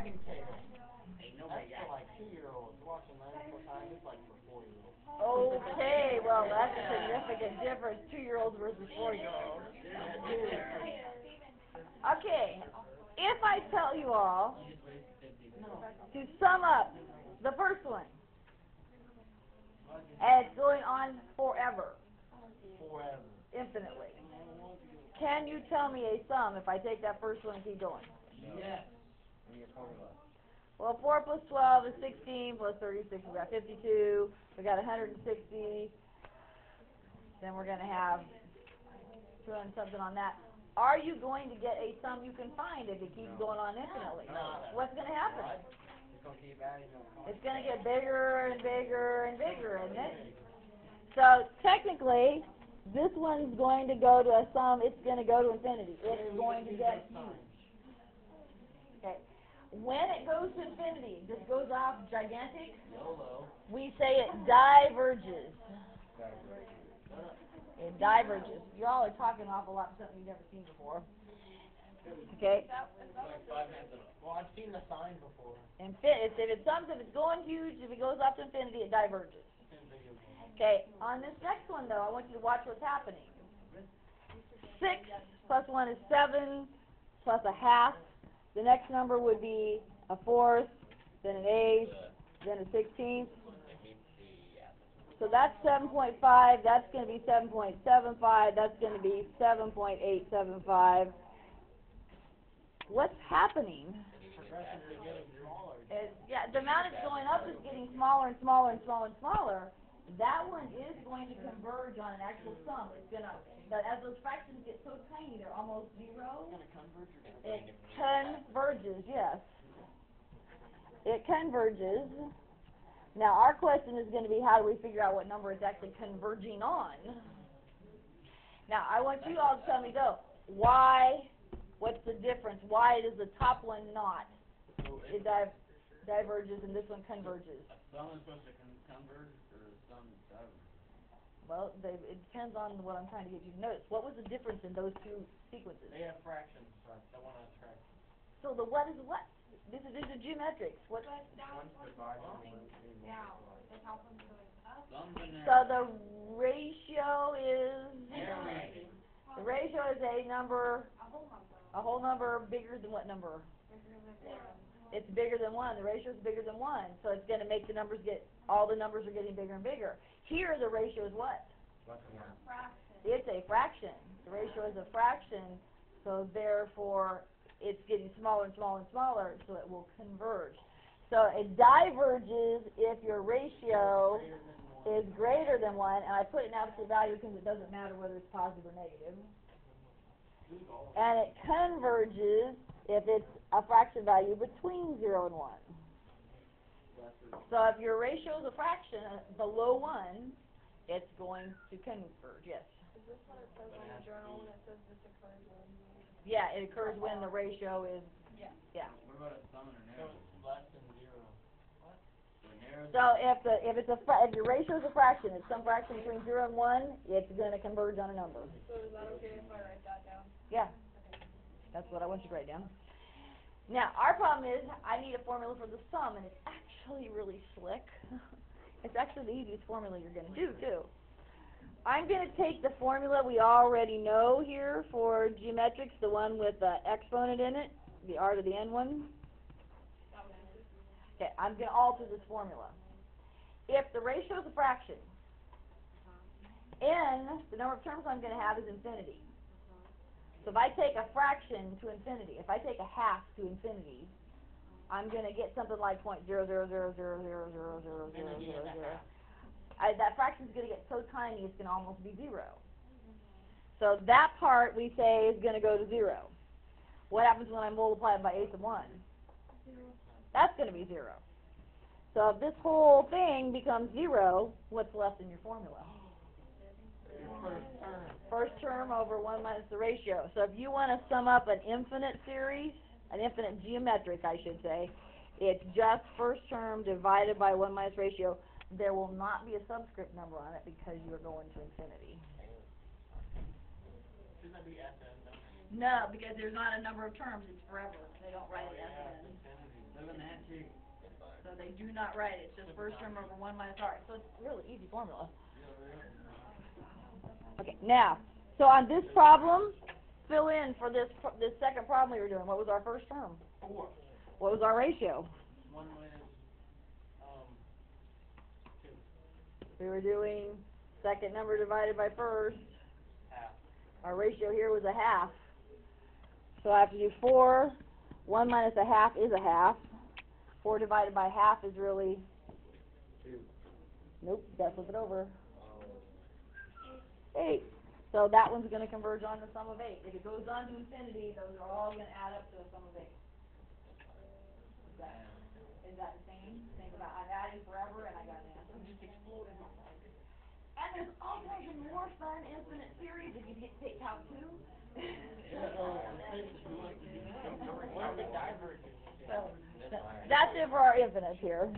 dragging table. Ain't That's nobody for got like 2-year-olds. Watching that for time, it's like for 4-year-olds. Okay, well, that's a significant difference, 2-year-olds versus 4-year-olds. Okay, if I tell you all to sum up the first one, and it's going on forever, Forever. infinitely, can you tell me a sum if I take that first one and keep going? Yes. Well, 4 plus 12 is 16, plus 36, we got 52, we got 160, then we're going to have 200 something on that. Are you going to get a sum you can find if it keeps going on infinitely? No. What's going to happen? It's gonna keep adding up. It's going to get bigger and bigger and bigger, isn't it? So, technically, this one's going to go to a sum, it's going to go to infinity. It's going to get huge. Okay. When it goes to infinity, this goes off gigantic, YOLO. we say it diverges. It diverges. You all are talking an awful lot of something you've never seen before. Okay? Well, I've seen the sign before. If it's going huge, if it goes off to infinity, it diverges. Okay, on this next one, though, I want you to watch what's happening. 6 plus 1 is 7, plus a half. The next number would be a fourth, then an eighth, then a 16th. So that's 7.5, that's going to be 7.75, that's going to be 7.875. What's happening? Progressively getting smaller. The amount it's going up is getting smaller and smaller and smaller and smaller. That one is going to converge on an actual sum. It's going to, but as those fractions get so tiny, they're almost zero. It's going to converge or It converges, yes. It converges. Now, our question is going to be, how do we figure out what number it's actually converging on? Now, I want you all to tell me, though, why, what's the difference? Why does the top one not? It diverges and this one converges. Some is supposed to converge or some diverge? Well, it depends on what I'm trying to get you to notice. What was the difference in those two sequences? They have fractions, so that one has fractions. So the what is what? These are geometrics. What? One's divided and one's Some's in there. So the ratio is the ratio is a number, a whole number bigger than what number? It's bigger than 1. The ratio is bigger than 1, so it's going to make the numbers all the numbers are getting bigger and bigger. Here the ratio is what? It's a fraction. The ratio is a fraction, so therefore it's getting smaller and smaller and smaller, so it will converge. So it diverges if your ratio is greater than 1, and I put an absolute value because it doesn't matter whether it's positive or negative. And it converges if it's a fraction value between 0 and 1. So if your ratio is a fraction below 1, it's going to converge, yes. Is this what it says on the journal when it says this occurs when? Yeah, it occurs when the ratio is, Yeah. What about a sum and a So narrow? it's less than 0. So narrows. so if your ratio is a fraction, it's some fraction between 0 and 1, it's going to converge on a number. So is that okay if I write that down? Yeah, that's what I want you to write down. Now, our problem is I need a formula for the sum, and it's actually really slick. It's actually the easiest formula you're going to do, too. I'm going to take the formula we already know here for geometrics, the one with the exponent in it, the r to the n one. Okay, I'm going to alter this formula. If the ratio is a fraction, n, the number of terms I'm going to have is infinity. So if I take a fraction to infinity, if I take a half to infinity, I'm going to get something like 0.000000000. That fraction is going to get so tiny it's going to almost be 0. So that part we say is going to go to 0. What happens when I multiply it by eighth of 1? That's going to be 0. So if this whole thing becomes 0, what's left in your formula? First term over 1 minus the ratio. So if you want to sum up an infinite series, an infinite geometric, I should say, it's just first term divided by 1 minus ratio. There will not be a subscript number on it because you're going to infinity. Shouldn't that be SN? No, because there's not a number of terms. It's forever. They don't write it SN. they do not write it. It's just first term over 1 minus r. So it's a really easy formula. Okay, now, so on this problem, fill in for this second problem we were doing. What was our first term? 4. What was our ratio? 1 minus, 2. We were doing second number divided by first. Half. Our ratio here was a half. So I have to do 4. 1 minus a half is a half. 4 divided by half is really... 2. Nope, you gotta flip it over. 8. So that one's going to converge on the sum of 8. If it goes on to infinity, those are all going to add up to a sum of 8. Is that the same? Think about I'm adding forever and I got an answer. Just exploded. And there's all kinds of more fun infinite series if you get to take out 2. So that's it for our infinites here.